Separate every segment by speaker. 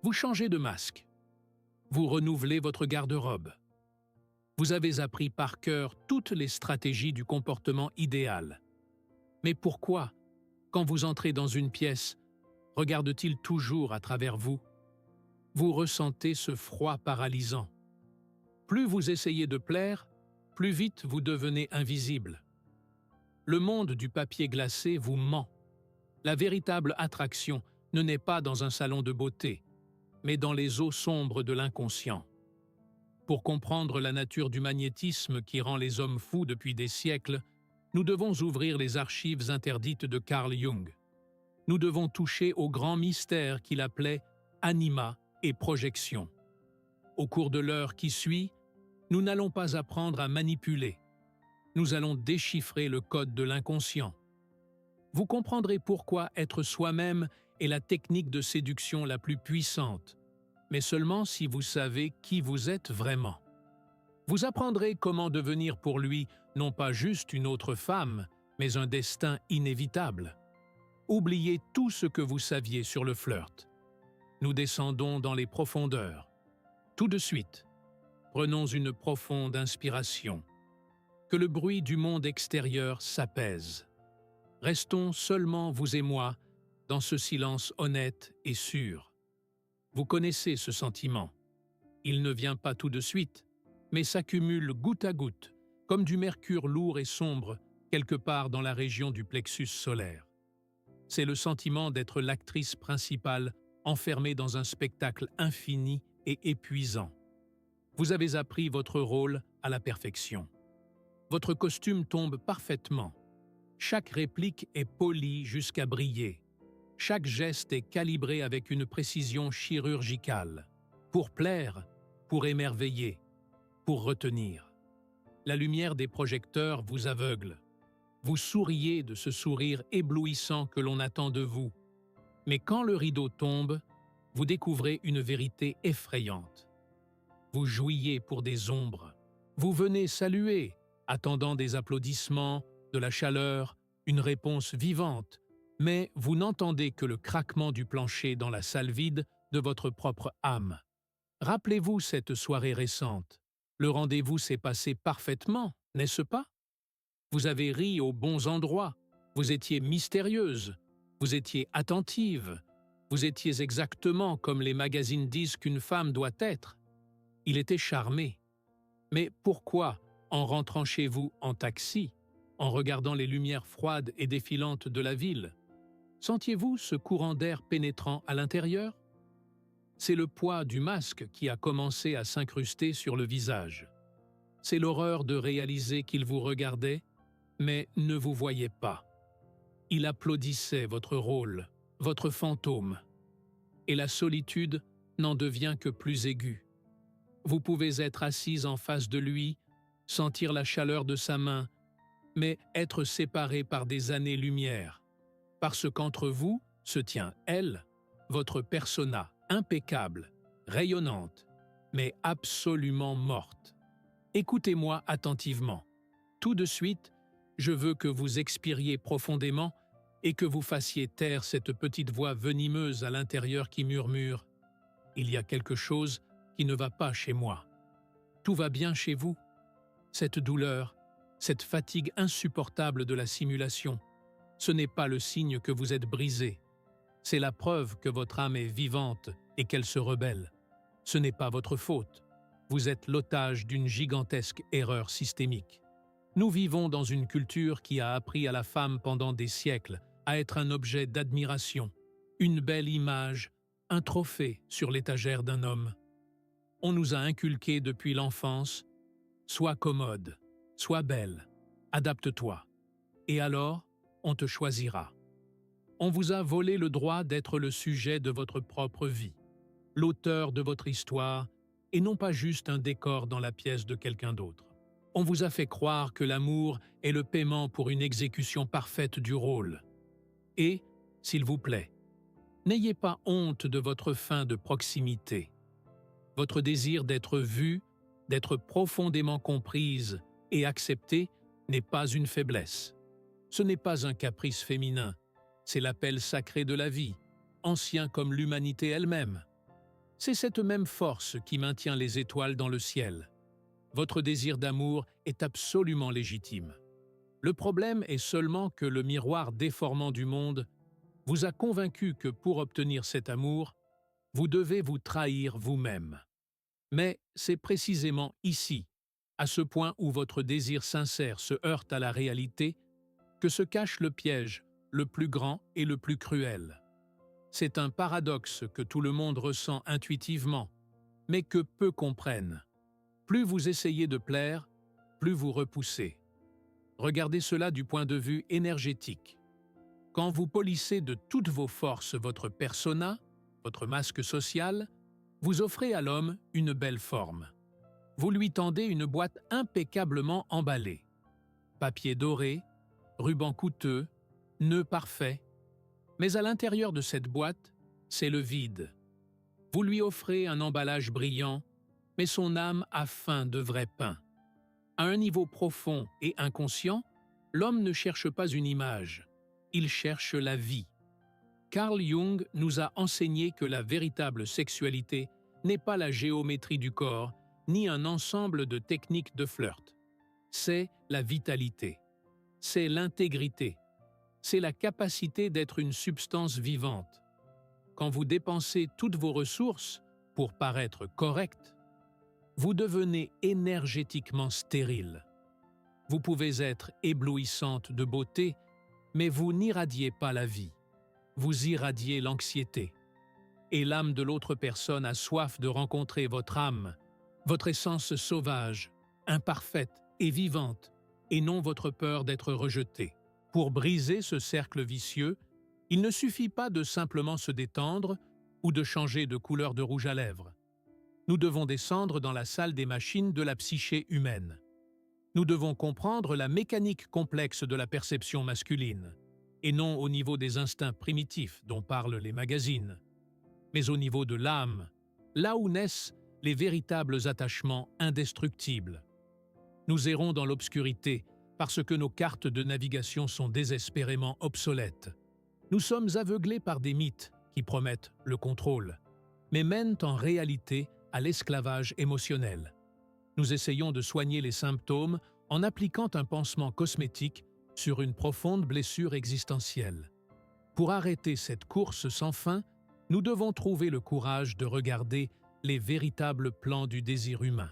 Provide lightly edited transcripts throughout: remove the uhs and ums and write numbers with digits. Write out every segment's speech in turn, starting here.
Speaker 1: Vous changez de masque. Vous renouvelez votre garde-robe. Vous avez appris par cœur toutes les stratégies du comportement idéal. Mais pourquoi, quand vous entrez dans une pièce, regarde-t-il toujours à travers vous? Vous ressentez ce froid paralysant. Plus vous essayez de plaire, plus vite vous devenez invisible. Le monde du papier glacé vous ment. La véritable attraction ne naît pas dans un salon de beauté, mais dans les eaux sombres de l'inconscient. Pour comprendre la nature du magnétisme qui rend les hommes fous depuis des siècles, nous devons ouvrir les archives interdites de Carl Jung. Nous devons toucher au grand mystère qu'il appelait anima et projection. Au cours de l'heure qui suit, nous n'allons pas apprendre à manipuler. Nous allons déchiffrer le code de l'inconscient. Vous comprendrez pourquoi être soi-même est la technique de séduction la plus puissante, mais seulement si vous savez qui vous êtes vraiment. Vous apprendrez comment devenir pour lui non pas juste une autre femme, mais un destin inévitable. Oubliez tout ce que vous saviez sur le flirt. Nous descendons dans les profondeurs. Tout de suite, prenons une profonde inspiration. Que le bruit du monde extérieur s'apaise. Restons seulement vous et moi dans ce silence honnête et sûr. Vous connaissez ce sentiment. Il ne vient pas tout de suite, mais s'accumule goutte à goutte, comme du mercure lourd et sombre quelque part dans la région du plexus solaire. C'est le sentiment d'être l'actrice principale enfermée dans un spectacle infini et épuisant. Vous avez appris votre rôle à la perfection. Votre costume tombe parfaitement. Chaque réplique est polie jusqu'à briller. Chaque geste est calibré avec une précision chirurgicale. Pour plaire, pour émerveiller, pour retenir. La lumière des projecteurs vous aveugle. Vous souriez de ce sourire éblouissant que l'on attend de vous. Mais quand le rideau tombe, vous découvrez une vérité effrayante. Vous jouiez pour des ombres. Vous venez saluer, attendant des applaudissements, de la chaleur, une réponse vivante, mais vous n'entendez que le craquement du plancher dans la salle vide de votre propre âme. Rappelez-vous cette soirée récente. Le rendez-vous s'est passé parfaitement, n'est-ce pas? Vous avez ri aux bons endroits, vous étiez mystérieuse, vous étiez attentive, vous étiez exactement comme les magazines disent qu'une femme doit être. Il était charmé. Mais pourquoi, en rentrant chez vous en taxi, en regardant les lumières froides et défilantes de la ville, sentiez-vous ce courant d'air pénétrant à l'intérieur? C'est le poids du masque qui a commencé à s'incruster sur le visage. C'est l'horreur de réaliser qu'il vous regardait, mais ne vous voyait pas. Il applaudissait votre rôle, votre fantôme. Et la solitude n'en devient que plus aiguë. Vous pouvez être assise en face de lui, sentir la chaleur de sa main, mais être séparés par des années-lumière, parce qu'entre vous se tient elle, votre persona impeccable, rayonnante, mais absolument morte. Écoutez-moi attentivement. Tout de suite, je veux que vous expiriez profondément et que vous fassiez taire cette petite voix venimeuse à l'intérieur qui murmure « Il y a quelque chose qui ne va pas chez moi. Tout va bien chez vous. Cette douleur, cette fatigue insupportable de la simulation, ce n'est pas le signe que vous êtes brisé. C'est la preuve que votre âme est vivante et qu'elle se rebelle. Ce n'est pas votre faute. Vous êtes l'otage d'une gigantesque erreur systémique. Nous vivons dans une culture qui a appris à la femme pendant des siècles à être un objet d'admiration, une belle image, un trophée sur l'étagère d'un homme. On nous a inculqué depuis l'enfance « Sois commode, sois belle, adapte-toi. Et alors, on te choisira. » On vous a volé le droit d'être le sujet de votre propre vie, l'auteur de votre histoire, et non pas juste un décor dans la pièce de quelqu'un d'autre. On vous a fait croire que l'amour est le paiement pour une exécution parfaite du rôle. Et, s'il vous plaît, n'ayez pas honte de votre fin de proximité. Votre désir d'être vue, d'être profondément comprise et acceptée n'est pas une faiblesse. Ce n'est pas un caprice féminin, c'est l'appel sacré de la vie, ancien comme l'humanité elle-même. C'est cette même force qui maintient les étoiles dans le ciel. Votre désir d'amour est absolument légitime. Le problème est seulement que le miroir déformant du monde vous a convaincu que pour obtenir cet amour, vous devez vous trahir vous-même. Mais c'est précisément ici, à ce point où votre désir sincère se heurte à la réalité, que se cache le piège le plus grand et le plus cruel. C'est un paradoxe que tout le monde ressent intuitivement, mais que peu comprennent. Plus vous essayez de plaire, plus vous repoussez. Regardez cela du point de vue énergétique. Quand vous polissez de toutes vos forces votre persona, votre masque social, vous offrez à l'homme une belle forme. Vous lui tendez une boîte impeccablement emballée. Papier doré, ruban coûteux, nœud parfait. Mais à l'intérieur de cette boîte, c'est le vide. Vous lui offrez un emballage brillant, mais son âme a faim de vrai pain. À un niveau profond et inconscient, l'homme ne cherche pas une image, il cherche la vie. Carl Jung nous a enseigné que la véritable sexualité n'est pas la géométrie du corps, ni un ensemble de techniques de flirt. C'est la vitalité, c'est l'intégrité, c'est la capacité d'être une substance vivante. Quand vous dépensez toutes vos ressources pour paraître correct, vous devenez énergétiquement stérile. Vous pouvez être éblouissante de beauté, mais vous n'irradiez pas la vie. Vous irradiez l'anxiété. Et l'âme de l'autre personne a soif de rencontrer votre âme, votre essence sauvage, imparfaite et vivante, et non votre peur d'être rejeté. Pour briser ce cercle vicieux, il ne suffit pas de simplement se détendre ou de changer de couleur de rouge à lèvres. Nous devons descendre dans la salle des machines de la psyché humaine. Nous devons comprendre la mécanique complexe de la perception masculine, et non au niveau des instincts primitifs dont parlent les magazines, mais au niveau de l'âme, là où naissent les véritables attachements indestructibles. Nous errons dans l'obscurité parce que nos cartes de navigation sont désespérément obsolètes. Nous sommes aveuglés par des mythes qui promettent le contrôle, mais mènent en réalité à l'esclavage émotionnel. Nous essayons de soigner les symptômes en appliquant un pansement cosmétique sur une profonde blessure existentielle. Pour arrêter cette course sans fin, nous devons trouver le courage de regarder les véritables plans du désir humain.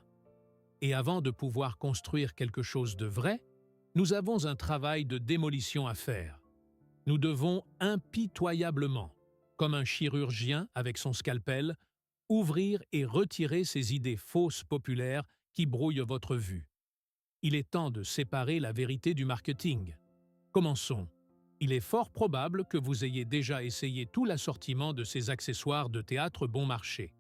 Speaker 1: Et avant de pouvoir construire quelque chose de vrai, nous avons un travail de démolition à faire. Nous devons impitoyablement, comme un chirurgien avec son scalpel, ouvrir et retirer ces idées fausses populaires qui brouillent votre vue. Il est temps de séparer la vérité du marketing. Commençons. Il est fort probable que vous ayez déjà essayé tout l'assortiment de ces accessoires de théâtre bon marché.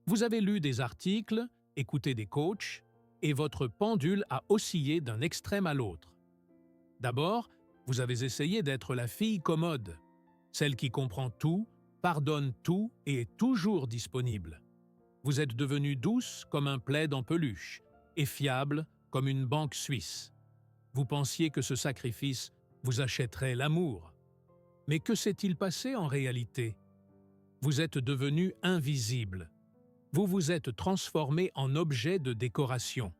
Speaker 1: Vous avez lu des articles, écouté des coachs, et votre pendule a oscillé d'un extrême à l'autre. D'abord, vous avez essayé d'être la fille commode, celle qui comprend tout, pardonne tout et est toujours disponible. Vous êtes devenue douce comme un plaid en peluche et fiable comme une banque suisse. Vous pensiez que ce sacrifice vous achèterait l'amour. Mais que s'est-il passé en réalité? Vous êtes devenu invisible. Vous vous êtes transformé en objet de décoration.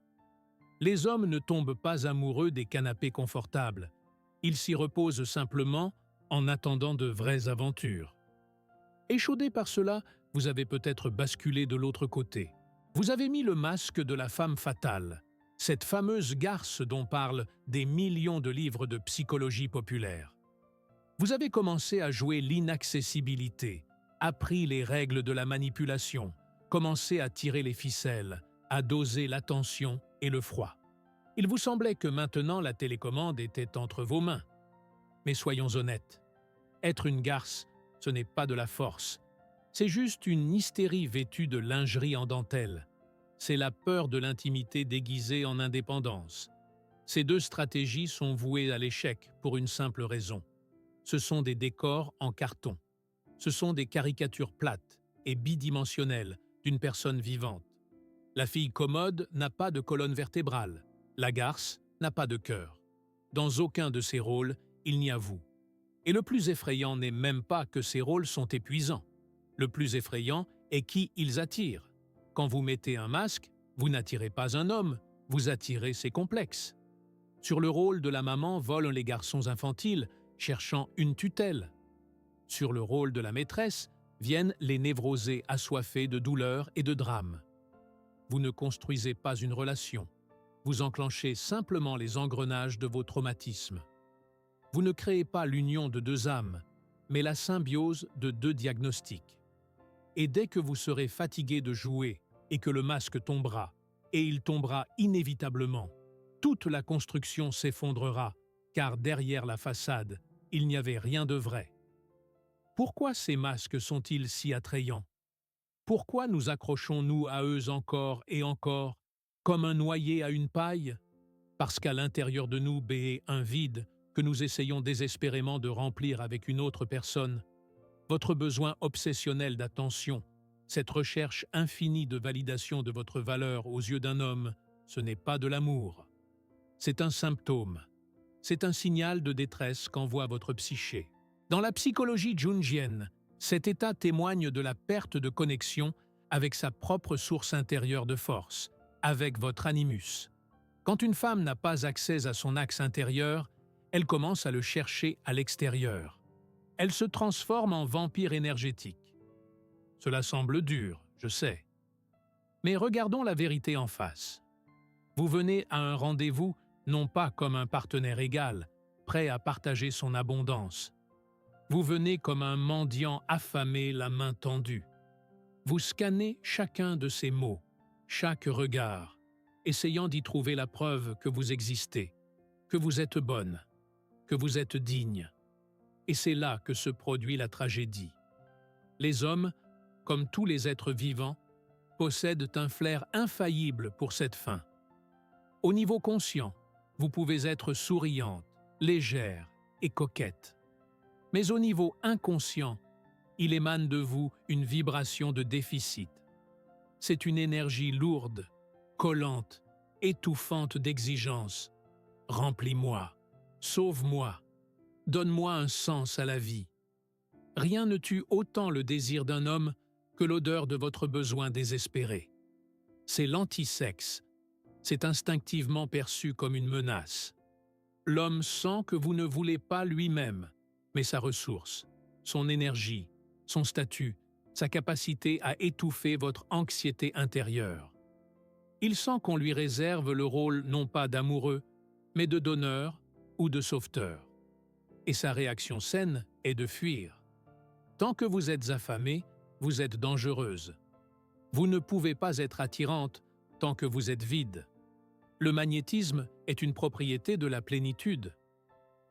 Speaker 1: Les hommes ne tombent pas amoureux des canapés confortables. Ils s'y reposent simplement en attendant de vraies aventures. Échaudé par cela, vous avez peut-être basculé de l'autre côté. Vous avez mis le masque de la femme fatale, cette fameuse garce dont parlent des millions de livres de psychologie populaire. Vous avez commencé à jouer l'inaccessibilité, appris les règles de la manipulation, commencé à tirer les ficelles, à doser l'attention et le froid. Il vous semblait que maintenant la télécommande était entre vos mains. Mais soyons honnêtes, être une garce, ce n'est pas de la force. C'est juste une hystérie vêtue de lingerie en dentelle. C'est la peur de l'intimité déguisée en indépendance. Ces deux stratégies sont vouées à l'échec pour une simple raison. Ce sont des décors en carton. Ce sont des caricatures plates et bidimensionnelles d'une personne vivante. La fille commode n'a pas de colonne vertébrale. La garce n'a pas de cœur. Dans aucun de ces rôles, il n'y a vous. Et le plus effrayant n'est même pas que ces rôles sont épuisants. Le plus effrayant et qui ils attirent. Quand vous mettez un masque, vous n'attirez pas un homme, vous attirez ses complexes. Sur le rôle de la maman volent les garçons infantiles, cherchant une tutelle. Sur le rôle de la maîtresse viennent les névrosés assoiffés de douleur et de drame. Vous ne construisez pas une relation, vous enclenchez simplement les engrenages de vos traumatismes. Vous ne créez pas l'union de deux âmes, mais la symbiose de deux diagnostics. Et dès que vous serez fatigué de jouer et que le masque tombera, et il tombera inévitablement, toute la construction s'effondrera, car derrière la façade, il n'y avait rien de vrai. Pourquoi ces masques sont-ils si attrayants? Pourquoi nous accrochons-nous à eux encore et encore, comme un noyé à une paille? Parce qu'à l'intérieur de nous béait un vide que nous essayons désespérément de remplir avec une autre personne. Votre besoin obsessionnel d'attention, cette recherche infinie de validation de votre valeur aux yeux d'un homme, ce n'est pas de l'amour. C'est un symptôme. C'est un signal de détresse qu'envoie votre psyché. Dans la psychologie jungienne, cet état témoigne de la perte de connexion avec sa propre source intérieure de force, avec votre animus. Quand une femme n'a pas accès à son axe intérieur, elle commence à le chercher à l'extérieur. Elle se transforme en vampire énergétique. Cela semble dur, je sais. Mais regardons la vérité en face. Vous venez à un rendez-vous non pas comme un partenaire égal, prêt à partager son abondance. Vous venez comme un mendiant affamé, la main tendue. Vous scannez chacun de ces mots, chaque regard, essayant d'y trouver la preuve que vous existez, que vous êtes bonne, que vous êtes digne. Et c'est là que se produit la tragédie. Les hommes, comme tous les êtres vivants, possèdent un flair infaillible pour cette fin. Au niveau conscient, vous pouvez être souriante, légère et coquette. Mais au niveau inconscient, il émane de vous une vibration de déficit. C'est une énergie lourde, collante, étouffante d'exigence. Remplis-moi, sauve-moi, donne-moi un sens à la vie. Rien ne tue autant le désir d'un homme que l'odeur de votre besoin désespéré. C'est l'antisexe. C'est instinctivement perçu comme une menace. L'homme sent que vous ne voulez pas lui-même, mais sa ressource, son énergie, son statut, sa capacité à étouffer votre anxiété intérieure. Il sent qu'on lui réserve le rôle non pas d'amoureux, mais de donneur ou de sauveteur. Et sa réaction saine est de fuir. Tant que vous êtes affamée, vous êtes dangereuse. Vous ne pouvez pas être attirante tant que vous êtes vide. Le magnétisme est une propriété de la plénitude.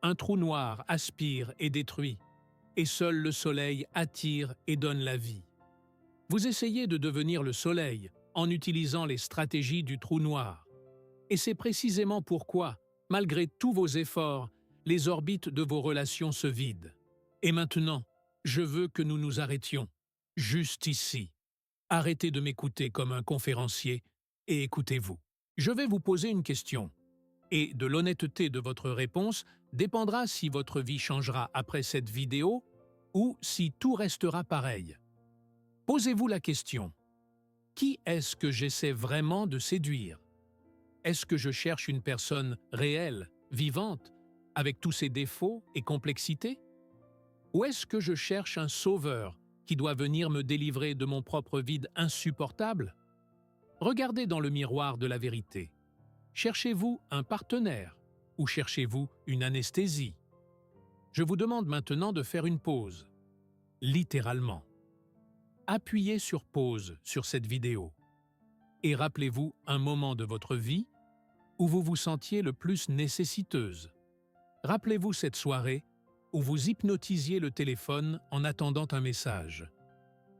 Speaker 1: Un trou noir aspire et détruit, et seul le soleil attire et donne la vie. Vous essayez de devenir le soleil en utilisant les stratégies du trou noir. Et c'est précisément pourquoi, malgré tous vos efforts, les orbites de vos relations se vident. Et maintenant, je veux que nous nous arrêtions, juste ici. Arrêtez de m'écouter comme un conférencier et écoutez-vous. Je vais vous poser une question. Et de l'honnêteté de votre réponse dépendra si votre vie changera après cette vidéo ou si tout restera pareil. Posez-vous la question. Qui est-ce que j'essaie vraiment de séduire? Est-ce que je cherche une personne réelle, vivante, avec tous ses défauts et complexités? Ou est-ce que je cherche un sauveur qui doit venir me délivrer de mon propre vide insupportable? Regardez dans le miroir de la vérité. Cherchez-vous un partenaire ou cherchez-vous une anesthésie? Je vous demande maintenant de faire une pause. Littéralement. Appuyez sur pause sur cette vidéo. Et rappelez-vous un moment de votre vie où vous vous sentiez le plus nécessiteuse. Rappelez-vous cette soirée où vous hypnotisiez le téléphone en attendant un message.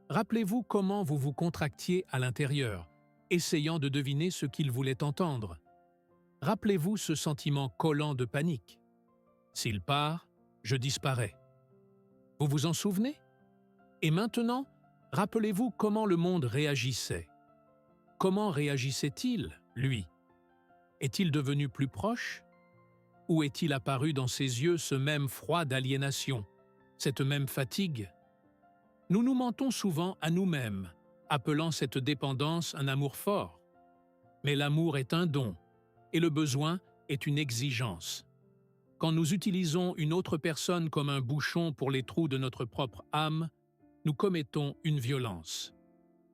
Speaker 1: Rappelez-vous comment vous vous contractiez à l'intérieur, essayant de deviner ce qu'il voulait entendre. Rappelez-vous ce sentiment collant de panique. S'il part, je disparais. Vous vous en souvenez? Et maintenant, rappelez-vous comment le monde réagissait. Comment réagissait-il, lui? Est-il devenu plus proche? Ou est-il apparu dans ses yeux ce même froid d'aliénation, cette même fatigue? Nous nous mentons souvent à nous-mêmes appelant cette dépendance un amour fort. Mais l'amour est un don, et le besoin est une exigence. Quand nous utilisons une autre personne comme un bouchon pour les trous de notre propre âme, nous commettons une violence.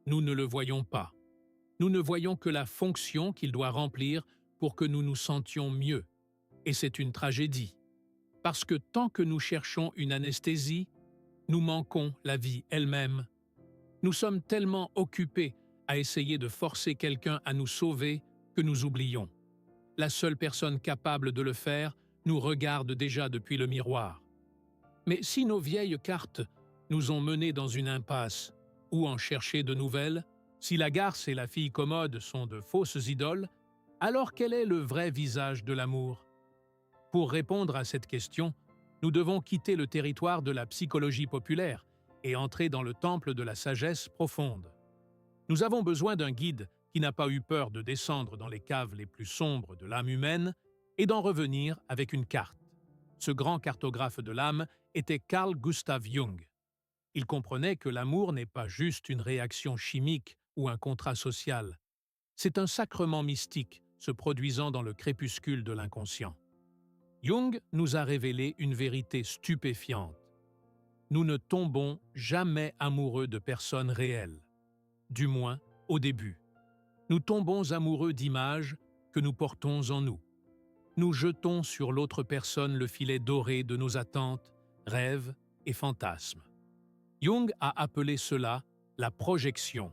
Speaker 1: Nous ne le voyons pas. Nous ne voyons que la fonction qu'il doit remplir pour que nous nous sentions mieux. Et c'est une tragédie. Parce que tant que nous cherchons une anesthésie, nous manquons la vie elle-même. Nous sommes tellement occupés à essayer de forcer quelqu'un à nous sauver que nous oublions. La seule personne capable de le faire nous regarde déjà depuis le miroir. Mais si nos vieilles cartes nous ont menés dans une impasse, ou en chercher de nouvelles, si la garce et la fille commode sont de fausses idoles, alors quel est le vrai visage de l'amour? Pour répondre à cette question, nous devons quitter le territoire de la psychologie populaire et entrer dans le temple de la sagesse profonde. Nous avons besoin d'un guide qui n'a pas eu peur de descendre dans les caves les plus sombres de l'âme humaine et d'en revenir avec une carte. Ce grand cartographe de l'âme était Carl Gustav Jung. Il comprenait que l'amour n'est pas juste une réaction chimique ou un contrat social. C'est un sacrement mystique se produisant dans le crépuscule de l'inconscient. Jung nous a révélé une vérité stupéfiante. Nous ne tombons jamais amoureux de personnes réelles, du moins au début. Nous tombons amoureux d'images que nous portons en nous. Nous jetons sur l'autre personne le filet doré de nos attentes, rêves et fantasmes. Jung a appelé cela la projection.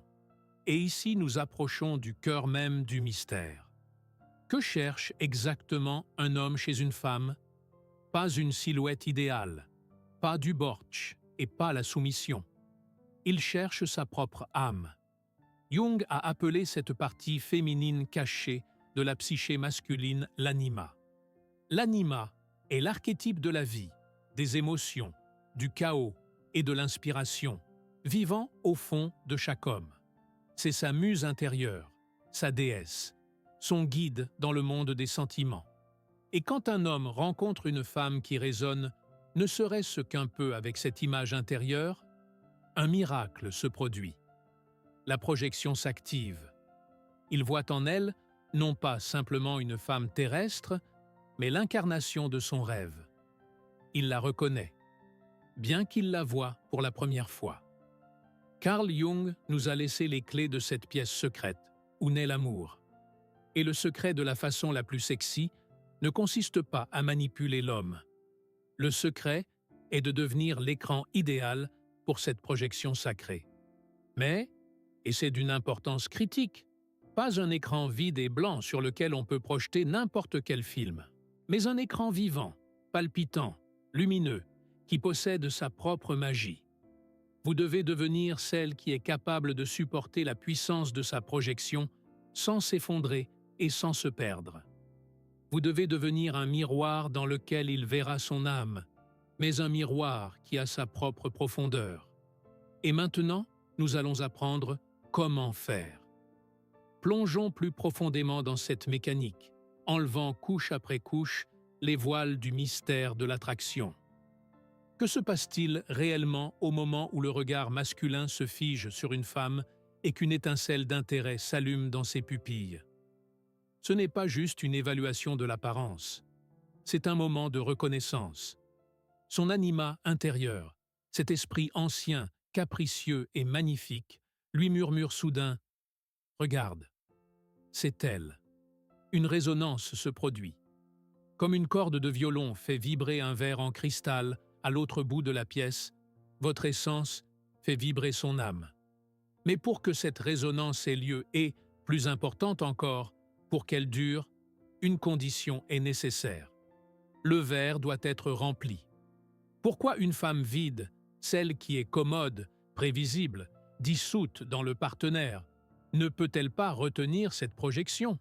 Speaker 1: Et ici nous approchons du cœur même du mystère. Que cherche exactement un homme chez une femme? Pas une silhouette idéale, pas du bortsch et pas la soumission. Il cherche sa propre âme. Jung a appelé cette partie féminine cachée de la psyché masculine l'anima. L'anima est l'archétype de la vie, des émotions, du chaos et de l'inspiration, vivant au fond de chaque homme. C'est sa muse intérieure, sa déesse, son guide dans le monde des sentiments. Et quand un homme rencontre une femme qui résonne, ne serait-ce qu'un peu avec cette image intérieure, un miracle se produit. La projection s'active. Il voit en elle non pas simplement une femme terrestre, mais l'incarnation de son rêve. Il la reconnaît, bien qu'il la voie pour la première fois. Carl Jung nous a laissé les clés de cette pièce secrète, où naît l'amour. Et le secret de la façon la plus sexy ne consiste pas à manipuler l'homme. Le secret est de devenir l'écran idéal pour cette projection sacrée. Mais, et c'est d'une importance critique, pas un écran vide et blanc sur lequel on peut projeter n'importe quel film, mais un écran vivant, palpitant, lumineux, qui possède sa propre magie. Vous devez devenir celle qui est capable de supporter la puissance de sa projection sans s'effondrer et sans se perdre. Vous devez devenir un miroir dans lequel il verra son âme, mais un miroir qui a sa propre profondeur. Et maintenant, nous allons apprendre comment faire. Plongeons plus profondément dans cette mécanique, enlevant couche après couche les voiles du mystère de l'attraction. Que se passe-t-il réellement au moment où le regard masculin se fige sur une femme et qu'une étincelle d'intérêt s'allume dans ses pupilles? Ce n'est pas juste une évaluation de l'apparence, c'est un moment de reconnaissance. Son anima intérieur, cet esprit ancien, capricieux et magnifique, lui murmure soudain « Regarde, c'est elle ». Une résonance se produit. Comme une corde de violon fait vibrer un verre en cristal à l'autre bout de la pièce, votre essence fait vibrer son âme. Mais pour que cette résonance ait lieu et, plus importante encore, pour qu'elle dure, une condition est nécessaire. Le verre doit être rempli. Pourquoi une femme vide, celle qui est commode, prévisible, dissoute dans le partenaire, ne peut-elle pas retenir cette projection?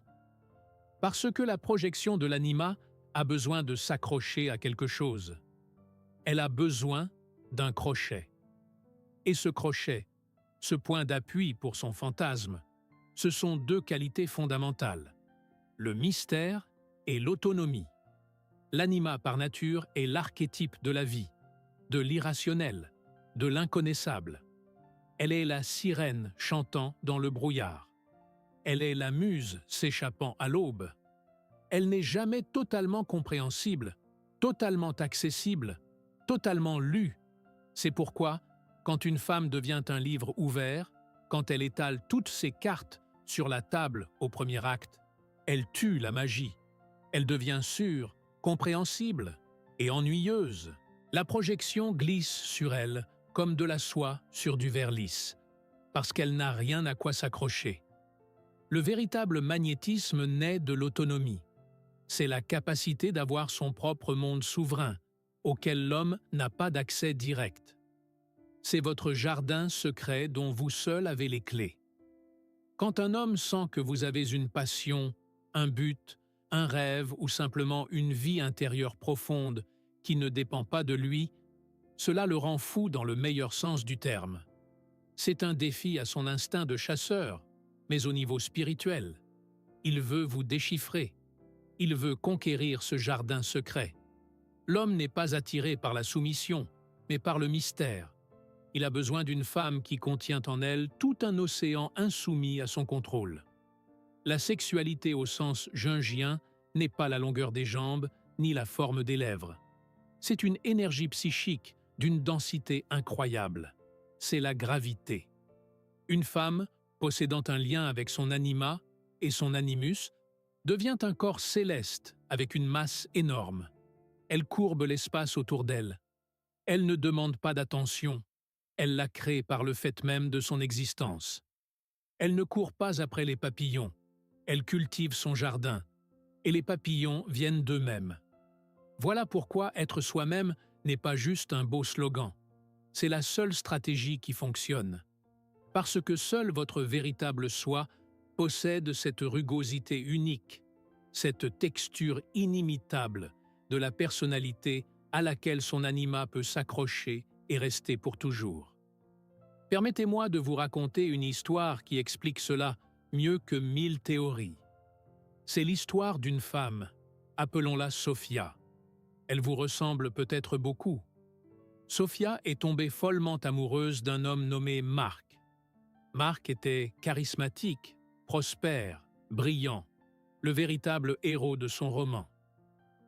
Speaker 1: Parce que la projection de l'anima a besoin de s'accrocher à quelque chose. Elle a besoin d'un crochet. Et ce crochet, ce point d'appui pour son fantasme, ce sont deux qualités fondamentales, le mystère et l'autonomie. L'anima par nature est l'archétype de la vie, de l'irrationnel, de l'inconnaissable. Elle est la sirène chantant dans le brouillard. Elle est la muse s'échappant à l'aube. Elle n'est jamais totalement compréhensible, totalement accessible, totalement lue. C'est pourquoi, quand une femme devient un livre ouvert, quand elle étale toutes ses cartes sur la table au premier acte, elle tue la magie. Elle devient sûre, compréhensible et ennuyeuse. La projection glisse sur elle comme de la soie sur du verre lisse, parce qu'elle n'a rien à quoi s'accrocher. Le véritable magnétisme naît de l'autonomie. C'est la capacité d'avoir son propre monde souverain, auquel l'homme n'a pas d'accès direct. C'est votre jardin secret dont vous seul avez les clés. Quand un homme sent que vous avez une passion, un but, un rêve ou simplement une vie intérieure profonde qui ne dépend pas de lui, cela le rend fou dans le meilleur sens du terme. C'est un défi à son instinct de chasseur, mais au niveau spirituel. Il veut vous déchiffrer. Il veut conquérir ce jardin secret. L'homme n'est pas attiré par la soumission, mais par le mystère. Il a besoin d'une femme qui contient en elle tout un océan insoumis à son contrôle. La sexualité au sens jungien n'est pas la longueur des jambes ni la forme des lèvres. C'est une énergie psychique d'une densité incroyable. C'est la gravité. Une femme, possédant un lien avec son anima et son animus, devient un corps céleste avec une masse énorme. Elle courbe l'espace autour d'elle. Elle ne demande pas d'attention. Elle la crée par le fait même de son existence. Elle ne court pas après les papillons. Elle cultive son jardin. Et les papillons viennent d'eux-mêmes. Voilà pourquoi être soi-même n'est pas juste un beau slogan. C'est la seule stratégie qui fonctionne. Parce que seul votre véritable soi possède cette rugosité unique, cette texture inimitable de la personnalité à laquelle son anima peut s'accrocher et rester pour toujours. Permettez-moi de vous raconter une histoire qui explique cela mieux que 1000 théories. C'est l'histoire d'une femme, appelons-la Sophia. Elle vous ressemble peut-être beaucoup. Sophia est tombée follement amoureuse d'un homme nommé Marc. Marc était charismatique, prospère, brillant, le véritable héros de son roman.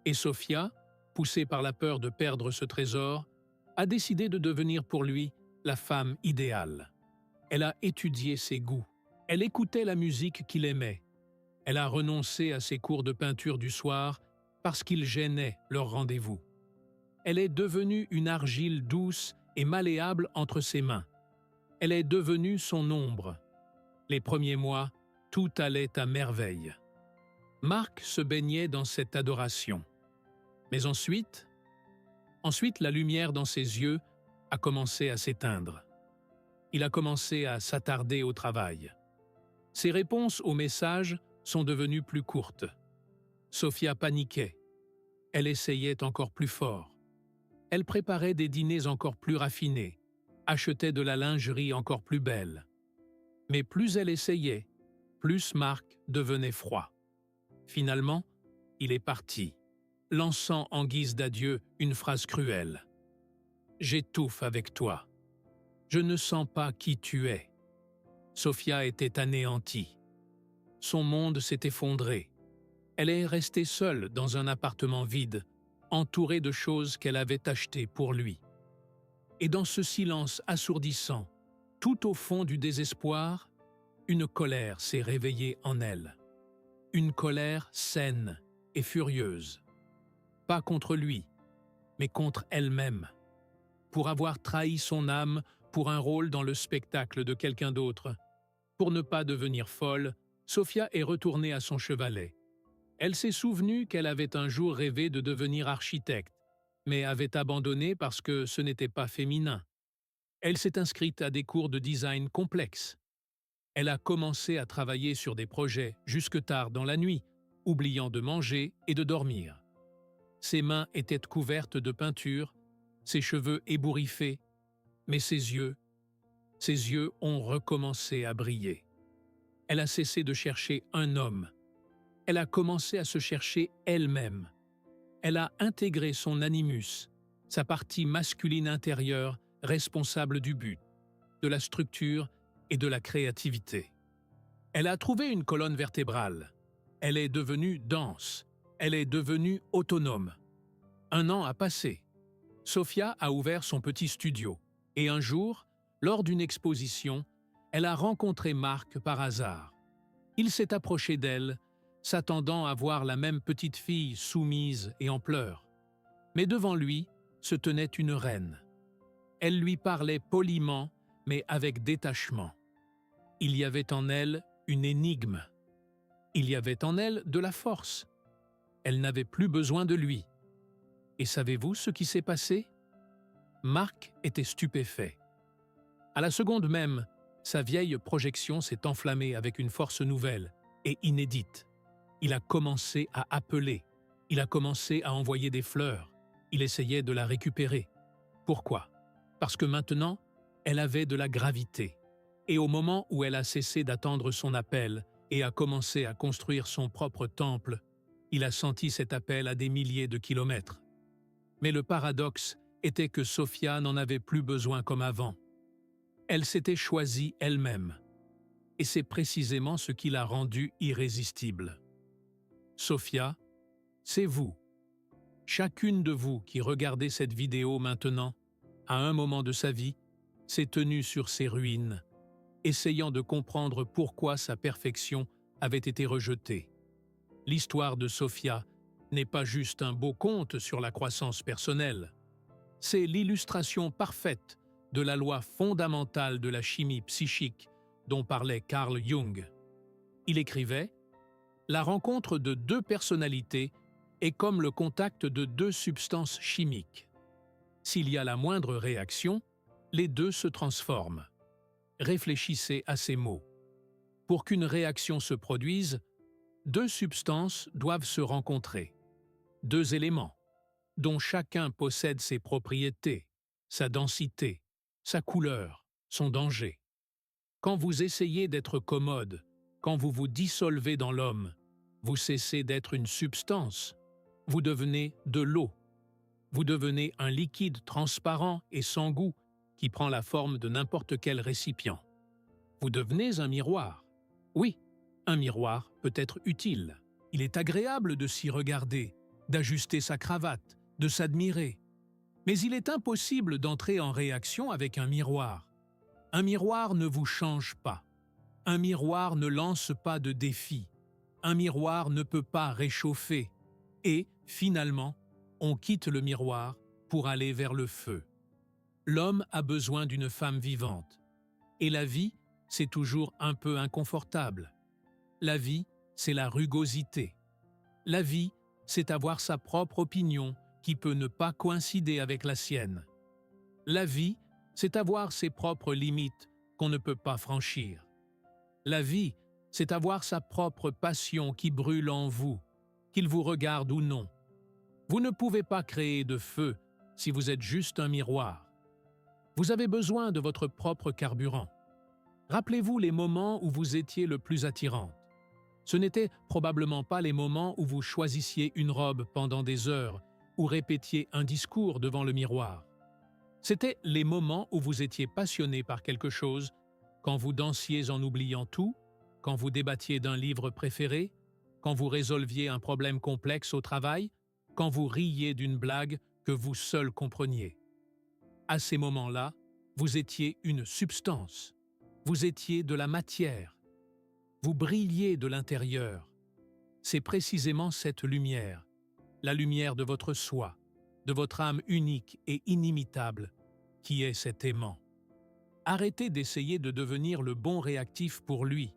Speaker 1: Et Sophia, poussée par la peur de perdre ce trésor, a décidé de devenir pour lui la femme idéale. Elle a étudié ses goûts. Elle écoutait la musique qu'il aimait. Elle a renoncé à ses cours de peinture du soir parce qu'ils gênaient leur rendez-vous. Elle est devenue une argile douce et malléable entre ses mains. Elle est devenue son ombre. Les premiers mois, tout allait à merveille. Marc se baignait dans cette adoration. Mais ensuite, la lumière dans ses yeux a commencé à s'éteindre. Il a commencé à s'attarder au travail. Ses réponses aux messages sont devenues plus courtes. Sophia paniquait. Elle essayait encore plus fort. Elle préparait des dîners encore plus raffinés, achetait de la lingerie encore plus belle. Mais plus elle essayait, plus Marc devenait froid. Finalement, il est parti, lançant en guise d'adieu une phrase cruelle. « J'étouffe avec toi. Je ne sens pas qui tu es. » Sophia était anéantie. Son monde s'est effondré. Elle est restée seule dans un appartement vide, entourée de choses qu'elle avait achetées pour lui. Et dans ce silence assourdissant, tout au fond du désespoir, une colère s'est réveillée en elle. Une colère saine et furieuse. Pas contre lui, mais contre elle-même. Pour avoir trahi son âme pour un rôle dans le spectacle de quelqu'un d'autre. Pour ne pas devenir folle, Sophia est retournée à son chevalet. Elle s'est souvenue qu'elle avait un jour rêvé de devenir architecte, mais avait abandonné parce que ce n'était pas féminin. Elle s'est inscrite à des cours de design complexes. Elle a commencé à travailler sur des projets jusque tard dans la nuit, oubliant de manger et de dormir. Ses mains étaient couvertes de peinture, ses cheveux ébouriffés, mais ses yeux ont recommencé à briller. Elle a cessé de chercher un homme. Elle a commencé à se chercher elle-même. Elle a intégré son animus, sa partie masculine intérieure responsable du but. de la structure et de la créativité. Elle a trouvé une colonne vertébrale. Elle est devenue dense. Elle est devenue autonome. 1 an a passé. Sophia a ouvert son petit studio. Et un jour, lors d'une exposition, elle a rencontré Marc par hasard. Il s'est approché d'elle, s'attendant à voir la même petite fille soumise et en pleurs. Mais devant lui se tenait une reine. Elle lui parlait poliment, mais avec détachement. Il y avait en elle une énigme. Il y avait en elle de la force. Elle n'avait plus besoin de lui. Et savez-vous ce qui s'est passé? Marc était stupéfait. À la seconde même, sa vieille projection s'est enflammée avec une force nouvelle et inédite. Il a commencé à appeler. Il a commencé à envoyer des fleurs. Il essayait de la récupérer. Pourquoi? Parce que maintenant, elle avait de la gravité. Et au moment où elle a cessé d'attendre son appel et a commencé à construire son propre temple, il a senti cet appel à des milliers de kilomètres. Mais le paradoxe était que Sophia n'en avait plus besoin comme avant. Elle s'était choisie elle-même. Et c'est précisément ce qui l'a rendue irrésistible. Sophia, c'est vous. Chacune de vous qui regardez cette vidéo maintenant, à un moment de sa vie, s'est tenue sur ses ruines, essayant de comprendre pourquoi sa perfection avait été rejetée. L'histoire de Sophia n'est pas juste un beau conte sur la croissance personnelle. C'est l'illustration parfaite de la loi fondamentale de la chimie psychique dont parlait Carl Jung. Il écrivait « La rencontre de 2 personnalités est comme le contact de 2 substances chimiques. S'il y a la moindre réaction, les 2 se transforment. » Réfléchissez à ces mots. Pour qu'une réaction se produise, 2 substances doivent se rencontrer. 2 éléments, dont chacun possède ses propriétés, sa densité, sa couleur, son danger. Quand vous essayez d'être commode, quand vous vous dissolvez dans l'homme, vous cessez d'être une substance, vous devenez de l'eau. Vous devenez un liquide transparent et sans goût qui prend la forme de n'importe quel récipient. Vous devenez un miroir. Oui, un miroir peut être utile. Il est agréable de s'y regarder, d'ajuster sa cravate, de s'admirer. Mais il est impossible d'entrer en réaction avec un miroir. Un miroir ne vous change pas. Un miroir ne lance pas de défi. Un miroir ne peut pas réchauffer. Et, finalement, on quitte le miroir pour aller vers le feu. L'homme a besoin d'une femme vivante. Et la vie, c'est toujours un peu inconfortable. La vie, c'est la rugosité. La vie, c'est avoir sa propre opinion qui peut ne pas coïncider avec la sienne. La vie, c'est avoir ses propres limites qu'on ne peut pas franchir. La vie, c'est avoir sa propre passion qui brûle en vous, qu'il vous regarde ou non. Vous ne pouvez pas créer de feu si vous êtes juste un miroir. Vous avez besoin de votre propre carburant. Rappelez-vous les moments où vous étiez le plus attirante. Ce n'étaient probablement pas les moments où vous choisissiez une robe pendant des heures ou répétiez un discours devant le miroir. C'étaient les moments où vous étiez passionné par quelque chose, quand vous dansiez en oubliant tout, quand vous débattiez d'un livre préféré, quand vous résolviez un problème complexe au travail, quand vous riiez d'une blague que vous seul compreniez. À ces moments-là, vous étiez une substance. Vous étiez de la matière. Vous brilliez de l'intérieur. C'est précisément cette lumière, la lumière de votre soi, de votre âme unique et inimitable, qui est cet aimant. Arrêtez d'essayer de devenir le bon réactif pour lui.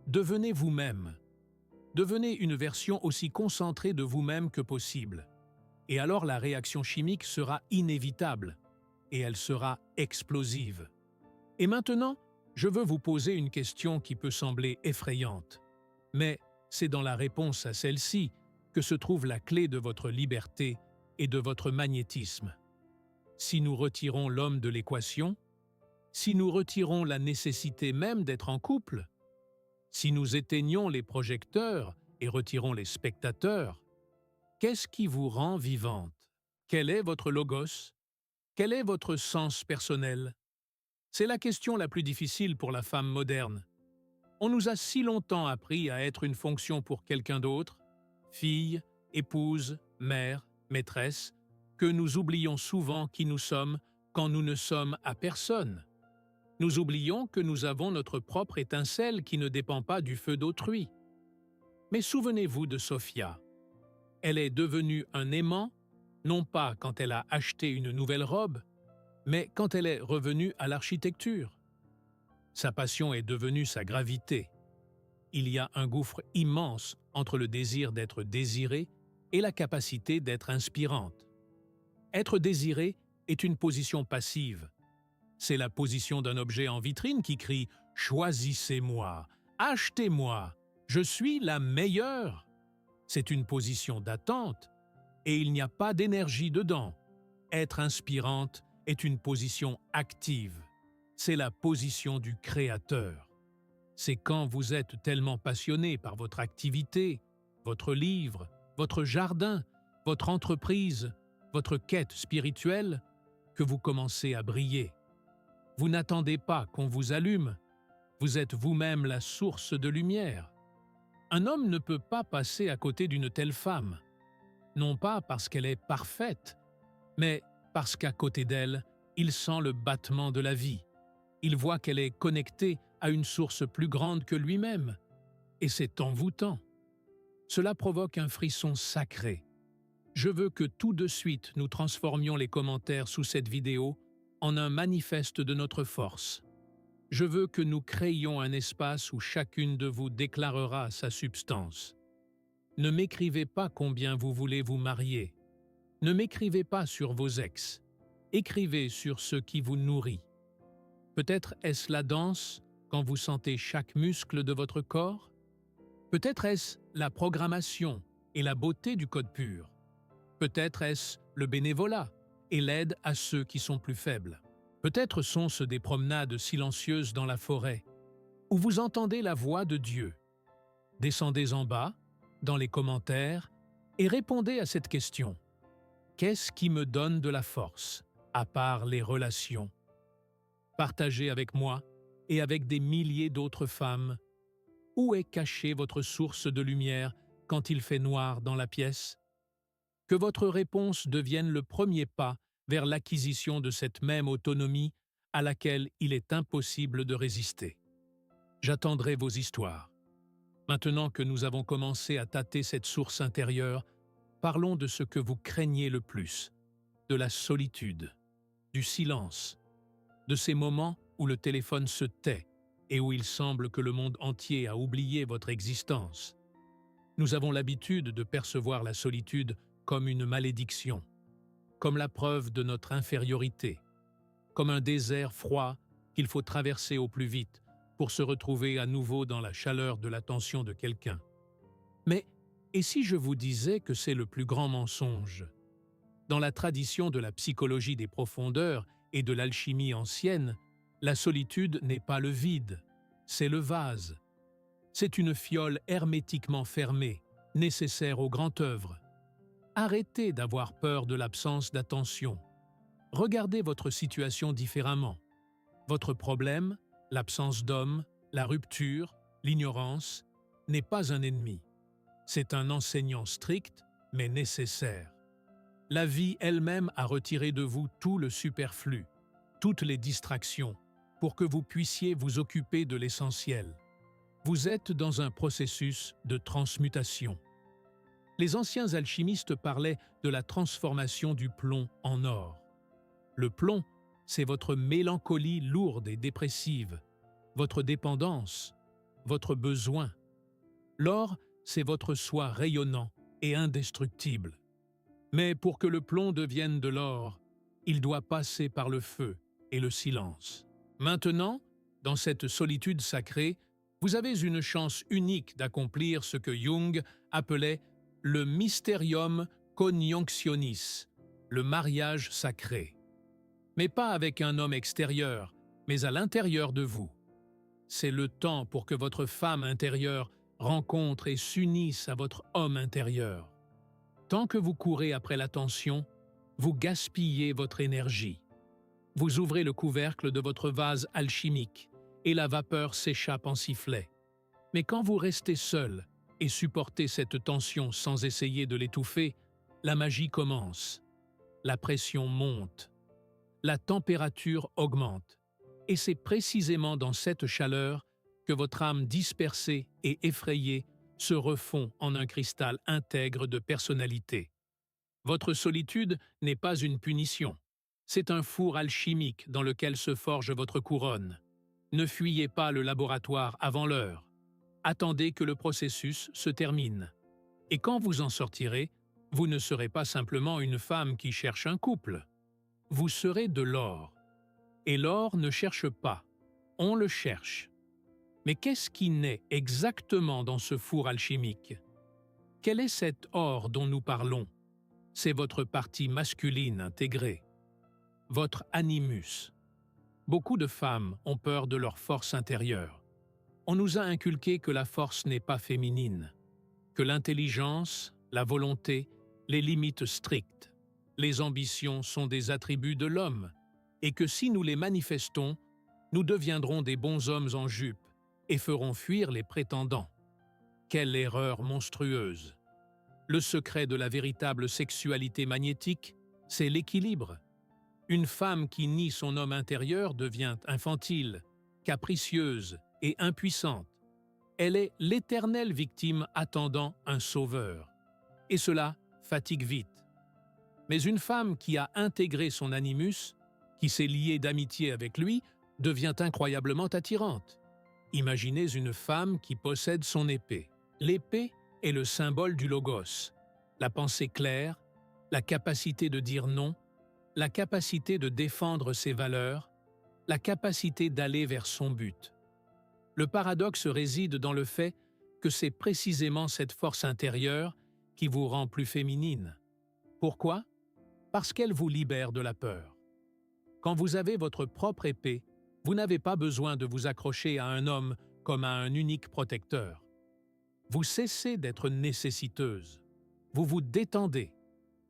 Speaker 1: Devenez vous-même. Devenez une version aussi concentrée de vous-même que possible. Et alors la réaction chimique sera inévitable, et elle sera explosive. Et maintenant, je veux vous poser une question qui peut sembler effrayante. Mais c'est dans la réponse à celle-ci que se trouve la clé de votre liberté et de votre magnétisme. Si nous retirons l'homme de l'équation, si nous retirons la nécessité même d'être en couple, si nous éteignons les projecteurs et retirons les spectateurs, qu'est-ce qui vous rend vivante? Quel est votre logos? Quel est votre sens personnel? C'est la question la plus difficile pour la femme moderne. On nous a si longtemps appris à être une fonction pour quelqu'un d'autre, fille, épouse, mère, maîtresse, que nous oublions souvent qui nous sommes quand nous ne sommes à personne. Nous oublions que nous avons notre propre étincelle qui ne dépend pas du feu d'autrui. Mais souvenez-vous de Sophia. Elle est devenue un aimant, non pas quand elle a acheté une nouvelle robe, mais quand elle est revenue à l'architecture. Sa passion est devenue sa gravité. Il y a un gouffre immense entre le désir d'être désiré et la capacité d'être inspirante. Être désiré est une position passive. C'est la position d'un objet en vitrine qui crie « Choisissez-moi, achetez-moi, je suis la meilleure ». C'est une position d'attente et il n'y a pas d'énergie dedans. Être inspirante est une position active. C'est la position du créateur. C'est quand vous êtes tellement passionné par votre activité, votre livre, votre jardin, votre entreprise, votre quête spirituelle, que vous commencez à briller. Vous n'attendez pas qu'on vous allume, vous êtes vous-même la source de lumière. Un homme ne peut pas passer à côté d'une telle femme, non pas parce qu'elle est parfaite, mais parce qu'à côté d'elle, il sent le battement de la vie. Il voit qu'elle est connectée à une source plus grande que lui-même, et c'est envoûtant. Cela provoque un frisson sacré. Je veux que tout de suite nous transformions les commentaires sous cette vidéo en un manifeste de notre force. Je veux que nous créions un espace où chacune de vous déclarera sa substance. Ne m'écrivez pas combien vous voulez vous marier. Ne m'écrivez pas sur vos ex. Écrivez sur ce qui vous nourrit. Peut-être est-ce la danse quand vous sentez chaque muscle de votre corps? Peut-être est-ce la programmation et la beauté du code pur? Peut-être est-ce le bénévolat et l'aide à ceux qui sont plus faibles? Peut-être sont-ce des promenades silencieuses dans la forêt, où vous entendez la voix de Dieu. Descendez en bas, dans les commentaires, et répondez à cette question. Qu'est-ce qui me donne de la force, à part les relations? Partagez avec moi et avec des milliers d'autres femmes. Où est cachée votre source de lumière quand il fait noir dans la pièce? Que votre réponse devienne le premier pas vers l'acquisition de cette même autonomie à laquelle il est impossible de résister. J'attendrai vos histoires. Maintenant que nous avons commencé à tâter cette source intérieure, parlons de ce que vous craignez le plus, de la solitude, du silence, de ces moments où le téléphone se tait et où il semble que le monde entier a oublié votre existence. Nous avons l'habitude de percevoir la solitude comme une malédiction, comme la preuve de notre infériorité, comme un désert froid qu'il faut traverser au plus vite pour se retrouver à nouveau dans la chaleur de l'attention de quelqu'un. Mais et si je vous disais que c'est le plus grand mensonge? Dans la tradition de la psychologie des profondeurs et de l'alchimie ancienne, la solitude n'est pas le vide, c'est le vase. C'est une fiole hermétiquement fermée, nécessaire au grand œuvre. Arrêtez d'avoir peur de l'absence d'attention. Regardez votre situation différemment. Votre problème, l'absence d'homme, la rupture, l'ignorance, n'est pas un ennemi. C'est un enseignant strict, mais nécessaire. La vie elle-même a retiré de vous tout le superflu, toutes les distractions, pour que vous puissiez vous occuper de l'essentiel. Vous êtes dans un processus de transmutation. Les anciens alchimistes parlaient de la transformation du plomb en or. Le plomb, c'est votre mélancolie lourde et dépressive, votre dépendance, votre besoin. L'or, c'est votre soi rayonnant et indestructible. Mais pour que le plomb devienne de l'or, il doit passer par le feu et le silence. Maintenant, dans cette solitude sacrée, vous avez une chance unique d'accomplir ce que Jung appelait le mysterium conjunctionis, le mariage sacré. Mais pas avec un homme extérieur, mais à l'intérieur de vous. C'est le temps pour que votre femme intérieure rencontre et s'unisse à votre homme intérieur. Tant que vous courez après l'attention, vous gaspillez votre énergie. Vous ouvrez le couvercle de votre vase alchimique et la vapeur s'échappe en sifflet. Mais quand vous restez seul et supportez cette tension sans essayer de l'étouffer, la magie commence. La pression monte. La température augmente. Et c'est précisément dans cette chaleur que votre âme dispersée et effrayée se refond en un cristal intègre de personnalité. Votre solitude n'est pas une punition. C'est un four alchimique dans lequel se forge votre couronne. Ne fuyez pas le laboratoire avant l'heure. Attendez que le processus se termine. Et quand vous en sortirez, vous ne serez pas simplement une femme qui cherche un couple. Vous serez de l'or. Et l'or ne cherche pas, on le cherche. Mais qu'est-ce qui naît exactement dans ce four alchimique? Quel est cet or dont nous parlons? C'est votre partie masculine intégrée, votre animus. Beaucoup de femmes ont peur de leur force intérieure. On nous a inculqué que la force n'est pas féminine, que l'intelligence, la volonté, les limites strictes, les ambitions sont des attributs de l'homme, et que si nous les manifestons, nous deviendrons des bons hommes en jupe et ferons fuir les prétendants. Quelle erreur monstrueuse! Le secret de la véritable sexualité magnétique, c'est l'équilibre. Une femme qui nie son homme intérieur devient infantile, capricieuse et impuissante. Elle est l'éternelle victime attendant un sauveur. Et cela fatigue vite. Mais une femme qui a intégré son animus, qui s'est liée d'amitié avec lui, devient incroyablement attirante. Imaginez une femme qui possède son épée. L'épée est le symbole du logos, la pensée claire, la capacité de dire non, la capacité de défendre ses valeurs, la capacité d'aller vers son but. Le paradoxe réside dans le fait que c'est précisément cette force intérieure qui vous rend plus féminine. Pourquoi? Parce qu'elle vous libère de la peur. Quand vous avez votre propre épée, vous n'avez pas besoin de vous accrocher à un homme comme à un unique protecteur. Vous cessez d'être nécessiteuse. Vous vous détendez.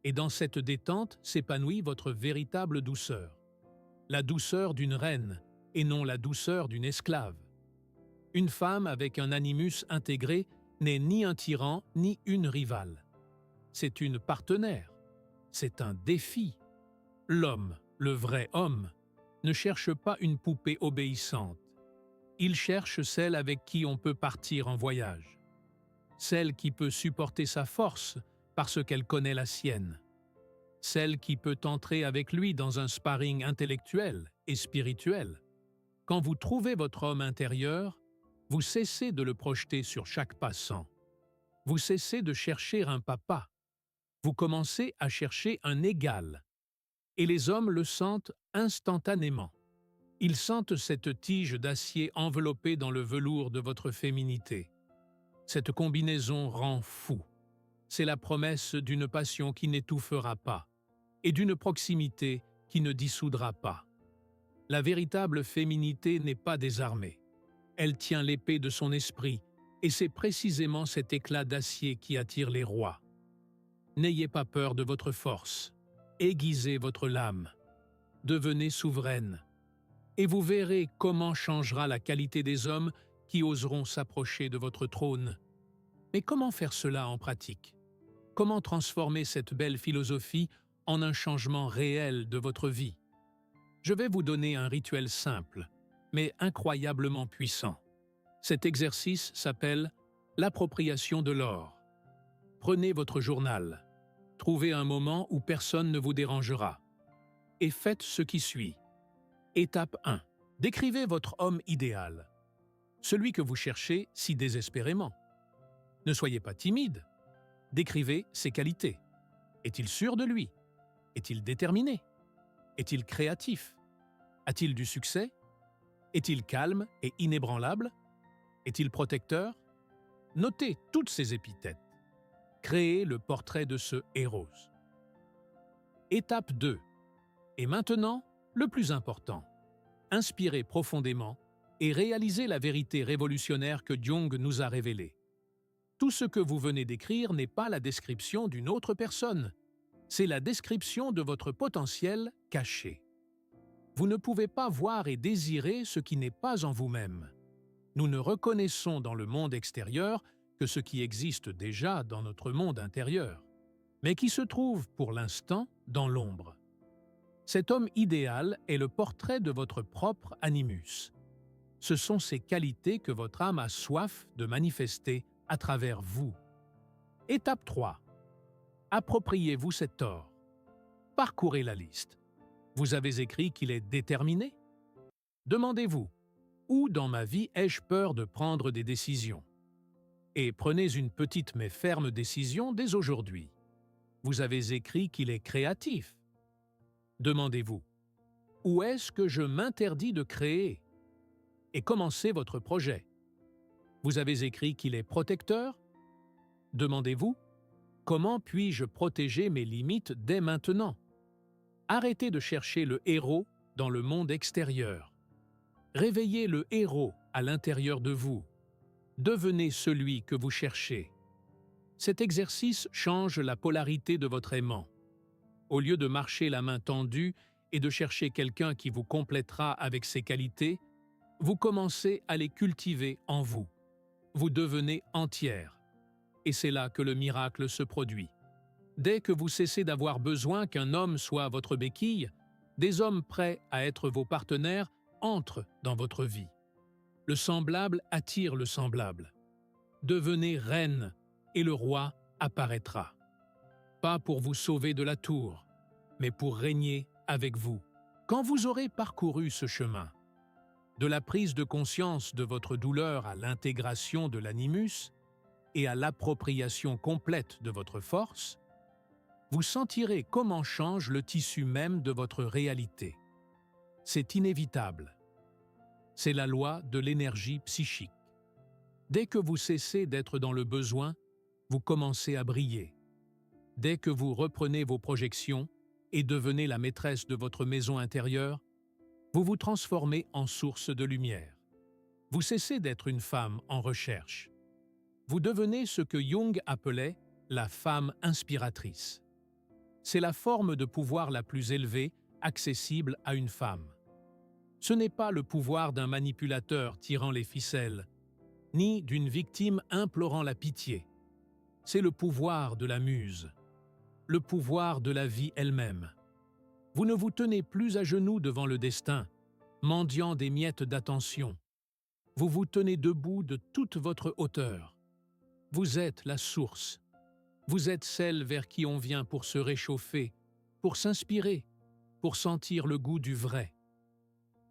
Speaker 1: Et dans cette détente s'épanouit votre véritable douceur. La douceur d'une reine et non la douceur d'une esclave. Une femme avec un animus intégré n'est ni un tyran ni une rivale. C'est une partenaire. C'est un défi. L'homme, le vrai homme, ne cherche pas une poupée obéissante. Il cherche celle avec qui on peut partir en voyage. Celle qui peut supporter sa force parce qu'elle connaît la sienne. Celle qui peut entrer avec lui dans un sparring intellectuel et spirituel. Quand vous trouvez votre homme intérieur, vous cessez de le projeter sur chaque passant. Vous cessez de chercher un papa. Vous commencez à chercher un égal. Et les hommes le sentent instantanément. Ils sentent cette tige d'acier enveloppée dans le velours de votre féminité. Cette combinaison rend fou. C'est la promesse d'une passion qui n'étouffera pas et d'une proximité qui ne dissoudra pas. La véritable féminité n'est pas désarmée. Elle tient l'épée de son esprit et c'est précisément cet éclat d'acier qui attire les rois. N'ayez pas peur de votre force. Aiguisez votre lame. Devenez souveraine. Et vous verrez comment changera la qualité des hommes qui oseront s'approcher de votre trône. Mais comment faire cela en pratique? Comment transformer cette belle philosophie en un changement réel de votre vie? Je vais vous donner un rituel simple, mais incroyablement puissant. Cet exercice s'appelle l'appropriation de l'or. Prenez votre journal, trouvez un moment où personne ne vous dérangera, et faites ce qui suit. Étape 1. Décrivez votre homme idéal, celui que vous cherchez si désespérément. Ne soyez pas timide. Décrivez ses qualités. Est-il sûr de lui? Est-il déterminé? Est-il créatif? A-t-il du succès? Est-il calme et inébranlable? Est-il protecteur? Notez toutes ces épithètes. Créez le portrait de ce héros. Étape 2. Et maintenant, le plus important. Inspirez profondément et réalisez la vérité révolutionnaire que Jung nous a révélée. Tout ce que vous venez d'écrire n'est pas la description d'une autre personne. C'est la description de votre potentiel caché. Vous ne pouvez pas voir et désirer ce qui n'est pas en vous-même. Nous ne reconnaissons dans le monde extérieur que ce qui existe déjà dans notre monde intérieur, mais qui se trouve pour l'instant dans l'ombre. Cet homme idéal est le portrait de votre propre animus. Ce sont ces qualités que votre âme a soif de manifester à travers vous. Étape 3. Appropriez-vous cet or. Parcourez la liste. Vous avez écrit qu'il est déterminé? Demandez-vous, où dans ma vie ai-je peur de prendre des décisions? Et prenez une petite mais ferme décision dès aujourd'hui. Vous avez écrit qu'il est créatif. Demandez-vous, où est-ce que je m'interdis de créer? Et commencez votre projet. Vous avez écrit qu'il est protecteur? Demandez-vous, comment puis-je protéger mes limites dès maintenant? Arrêtez de chercher le héros dans le monde extérieur. Réveillez le héros à l'intérieur de vous. Devenez celui que vous cherchez. Cet exercice change la polarité de votre aimant. Au lieu de marcher la main tendue et de chercher quelqu'un qui vous complétera avec ses qualités, vous commencez à les cultiver en vous. Vous devenez entière. Et c'est là que le miracle se produit. Dès que vous cessez d'avoir besoin qu'un homme soit votre béquille, des hommes prêts à être vos partenaires entrent dans votre vie. Le semblable attire le semblable. Devenez reine et le roi apparaîtra. Pas pour vous sauver de la tour, mais pour régner avec vous. Quand vous aurez parcouru ce chemin, de la prise de conscience de votre douleur à l'intégration de l'animus et à l'appropriation complète de votre force, vous sentirez comment change le tissu même de votre réalité. C'est inévitable. C'est la loi de l'énergie psychique. Dès que vous cessez d'être dans le besoin, vous commencez à briller. Dès que vous reprenez vos projections et devenez la maîtresse de votre maison intérieure, vous vous transformez en source de lumière. Vous cessez d'être une femme en recherche. Vous devenez ce que Jung appelait la femme inspiratrice. C'est la forme de pouvoir la plus élevée accessible à une femme. Ce n'est pas le pouvoir d'un manipulateur tirant les ficelles, ni d'une victime implorant la pitié. C'est le pouvoir de la muse, le pouvoir de la vie elle-même. Vous ne vous tenez plus à genoux devant le destin, mendiant des miettes d'attention. Vous vous tenez debout de toute votre hauteur. Vous êtes la source. Vous êtes celle vers qui on vient pour se réchauffer, pour s'inspirer, pour sentir le goût du vrai.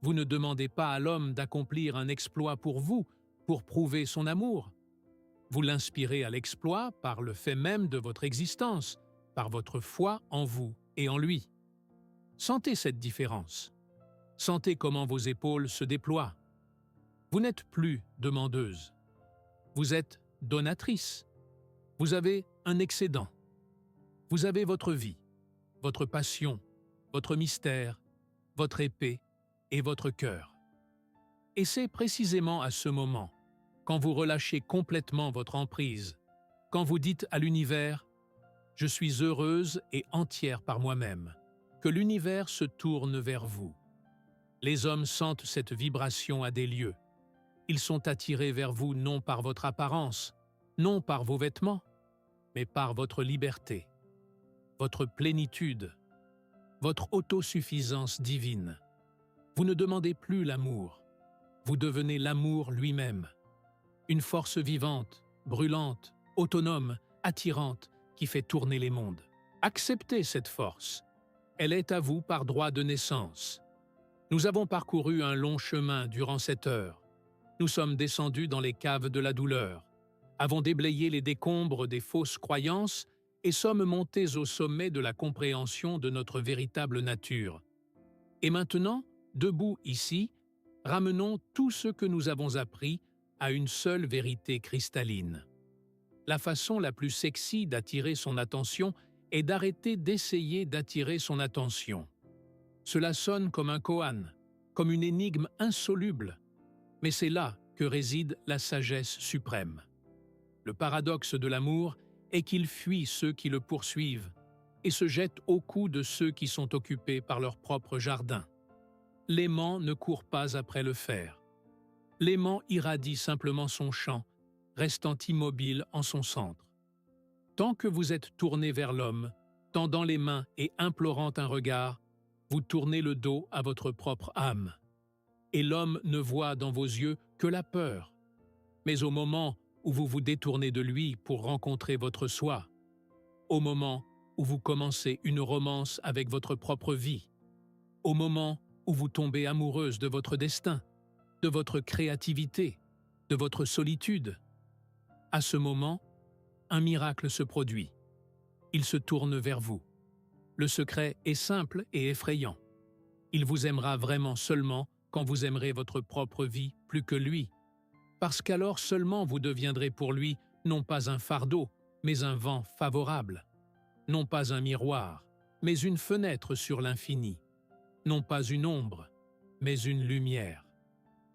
Speaker 1: Vous ne demandez pas à l'homme d'accomplir un exploit pour vous, pour prouver son amour. Vous l'inspirez à l'exploit par le fait même de votre existence, par votre foi en vous et en lui. Sentez cette différence. Sentez comment vos épaules se déploient. Vous n'êtes plus demandeuse. Vous êtes donatrice. Vous avez un excédent. Vous avez votre vie, votre passion, votre mystère, votre épée et votre cœur. Et c'est précisément à ce moment, quand vous relâchez complètement votre emprise, quand vous dites à l'univers « Je suis heureuse et entière par moi-même », que l'univers se tourne vers vous. Les hommes sentent cette vibration à des lieux. Ils sont attirés vers vous non par votre apparence, non par vos vêtements, mais par votre liberté, votre plénitude, votre autosuffisance divine. Vous ne demandez plus l'amour, vous devenez l'amour lui-même. Une force vivante, brûlante, autonome, attirante, qui fait tourner les mondes. Acceptez cette force. Elle est à vous par droit de naissance. Nous avons parcouru un long chemin durant cette heure. Nous sommes descendus dans les caves de la douleur, avons déblayé les décombres des fausses croyances et sommes montés au sommet de la compréhension de notre véritable nature. Et maintenant, debout ici, ramenons tout ce que nous avons appris à une seule vérité cristalline. La façon la plus sexy d'attirer son attention est d'arrêter d'essayer d'attirer son attention. Cela sonne comme un koan, comme une énigme insoluble, mais c'est là que réside la sagesse suprême. Le paradoxe de l'amour est qu'il fuit ceux qui le poursuivent et se jette au cou de ceux qui sont occupés par leur propre jardin. L'aimant ne court pas après le fer. L'aimant irradie simplement son champ, restant immobile en son centre. Tant que vous êtes tourné vers l'homme, tendant les mains et implorant un regard, vous tournez le dos à votre propre âme. Et l'homme ne voit dans vos yeux que la peur. Mais au moment où vous vous détournez de lui pour rencontrer votre soi, au moment où vous commencez une romance avec votre propre vie, au moment où vous tombez amoureuse de votre destin, de votre créativité, de votre solitude, à ce moment, un miracle se produit. Il se tourne vers vous. Le secret est simple et effrayant. Il vous aimera vraiment seulement quand vous aimerez votre propre vie plus que lui, parce qu'alors seulement vous deviendrez pour lui non pas un fardeau, mais un vent favorable, non pas un miroir, mais une fenêtre sur l'infini, non pas une ombre, mais une lumière.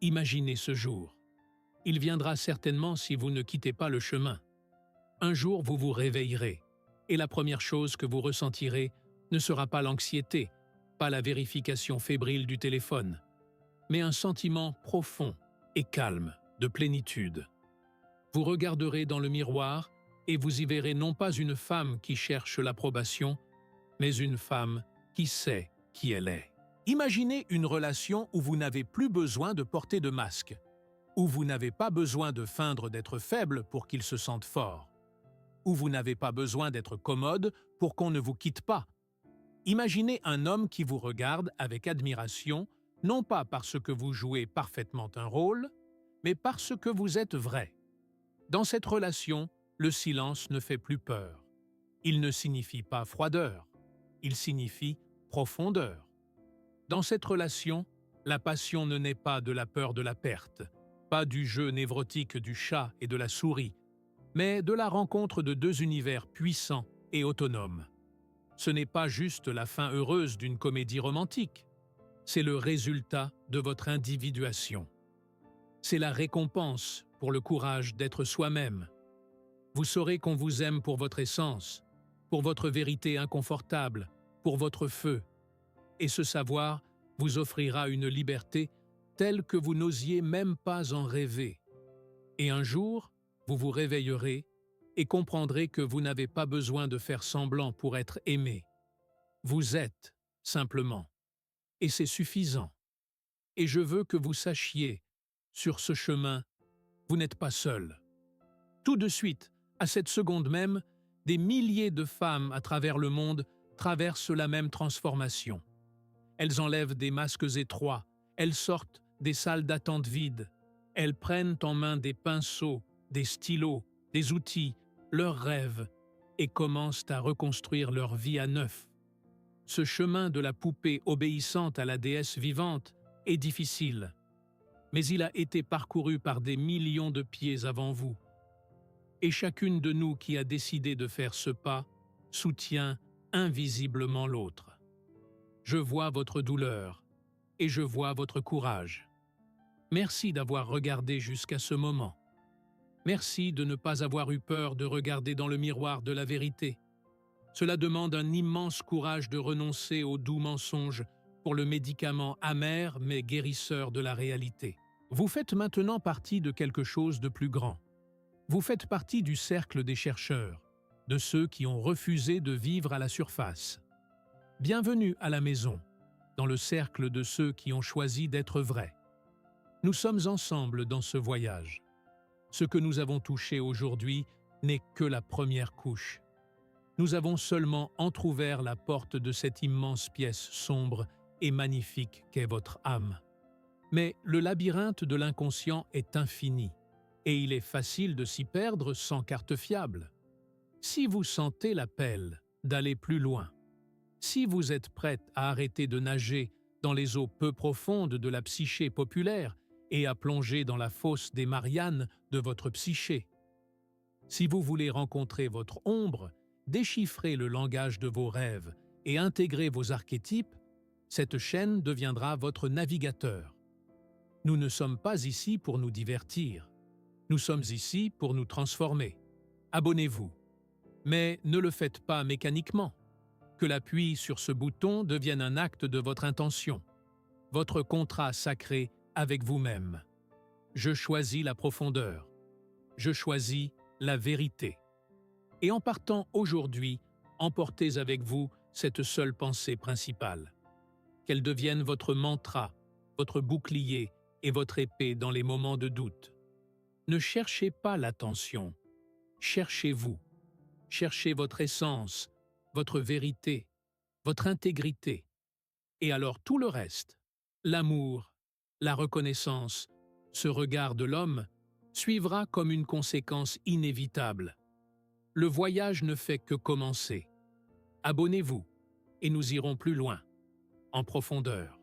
Speaker 1: Imaginez ce jour. Il viendra certainement si vous ne quittez pas le chemin. Un jour, vous vous réveillerez, et la première chose que vous ressentirez ne sera pas l'anxiété, pas la vérification fébrile du téléphone, mais un sentiment profond et calme de plénitude. Vous regarderez dans le miroir et vous y verrez non pas une femme qui cherche l'approbation, mais une femme qui sait qui elle est. Imaginez une relation où vous n'avez plus besoin de porter de masque, où vous n'avez pas besoin de feindre d'être faible pour qu'il se sente fort, où vous n'avez pas besoin d'être commode pour qu'on ne vous quitte pas. Imaginez un homme qui vous regarde avec admiration, non pas parce que vous jouez parfaitement un rôle, mais parce que vous êtes vrai. Dans cette relation, le silence ne fait plus peur. Il ne signifie pas froideur, il signifie profondeur. Dans cette relation, la passion ne naît pas de la peur de la perte, pas du jeu névrotique du chat et de la souris, mais de la rencontre de deux univers puissants et autonomes. Ce n'est pas juste la fin heureuse d'une comédie romantique, c'est le résultat de votre individuation. C'est la récompense pour le courage d'être soi-même. Vous saurez qu'on vous aime pour votre essence, pour votre vérité inconfortable, pour votre feu. Et ce savoir vous offrira une liberté telle que vous n'osiez même pas en rêver. Et un jour, vous vous réveillerez et comprendrez que vous n'avez pas besoin de faire semblant pour être aimé. Vous êtes, simplement. Et c'est suffisant. Et je veux que vous sachiez, sur ce chemin, vous n'êtes pas seul. Tout de suite, à cette seconde même, des milliers de femmes à travers le monde traversent la même transformation. Elles enlèvent des masques étroits, elles sortent des salles d'attente vides, elles prennent en main des pinceaux, des stylos, des outils, leurs rêves, et commencent à reconstruire leur vie à neuf. Ce chemin de la poupée obéissante à la déesse vivante est difficile, mais il a été parcouru par des millions de pieds avant vous. Et chacune de nous qui a décidé de faire ce pas soutient invisiblement l'autre. Je vois votre douleur et je vois votre courage. Merci d'avoir regardé jusqu'à ce moment. Merci de ne pas avoir eu peur de regarder dans le miroir de la vérité. Cela demande un immense courage de renoncer aux doux mensonges pour le médicament amer mais guérisseur de la réalité. Vous faites maintenant partie de quelque chose de plus grand. Vous faites partie du cercle des chercheurs, de ceux qui ont refusé de vivre à la surface. Bienvenue à la maison, dans le cercle de ceux qui ont choisi d'être vrais. Nous sommes ensemble dans ce voyage. Ce que nous avons touché aujourd'hui n'est que la première couche. Nous avons seulement entrouvert la porte de cette immense pièce sombre et magnifique qu'est votre âme. Mais le labyrinthe de l'inconscient est infini, et il est facile de s'y perdre sans carte fiable. Si vous sentez l'appel d'aller plus loin, si vous êtes prête à arrêter de nager dans les eaux peu profondes de la psyché populaire et à plonger dans la fosse des Mariannes de votre psyché, si vous voulez rencontrer votre ombre, déchiffrer le langage de vos rêves et intégrer vos archétypes, cette chaîne deviendra votre navigateur. Nous ne sommes pas ici pour nous divertir. Nous sommes ici pour nous transformer. Abonnez-vous. Mais ne le faites pas mécaniquement. Que l'appui sur ce bouton devienne un acte de votre intention. votre contrat sacré avec vous-même. Je choisis la profondeur. Je choisis la vérité. Et en partant aujourd'hui, emportez avec vous cette seule pensée principale. Qu'elle devienne votre mantra, votre bouclier et votre épée dans les moments de doute. Ne cherchez pas l'attention, cherchez-vous. Cherchez votre essence, votre vérité, votre intégrité. Et alors tout le reste, l'amour, la reconnaissance, ce regard de l'homme, suivra comme une conséquence inévitable. Le voyage ne fait que commencer. Abonnez-vous et nous irons plus loin, en profondeur.